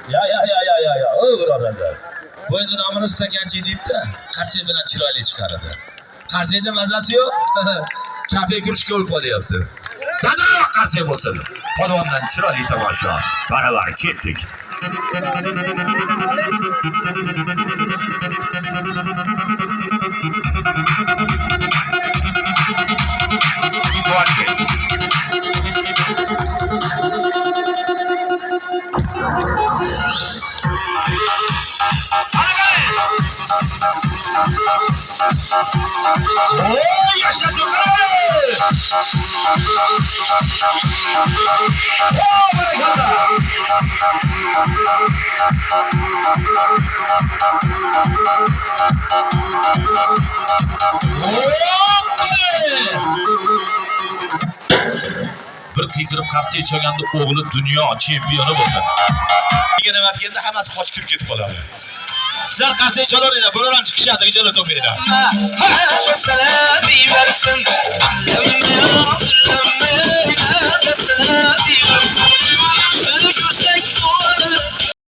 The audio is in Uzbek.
Ya. O birodarlar. Bo'yni nomini stakanchi deydi-da, qarsak bilan chiroyli chiqaradi. Qarsakda mazasi yo'q. Kafe kurishga olib qolyapti. Dadilroq qarsak bo'lsin. Polvondan chiroyli tomosha. Baravar ketdik. Bir qiyqirib qarsak chalganda o'g'li dunyo chempioni bo'lsin. Yana vatganda hammasi qochib kirib ketib qoladi. Sizlar qarsak chalaringlar, bular ham chiqishadi, ijara to'pinglar. Salam deyversin,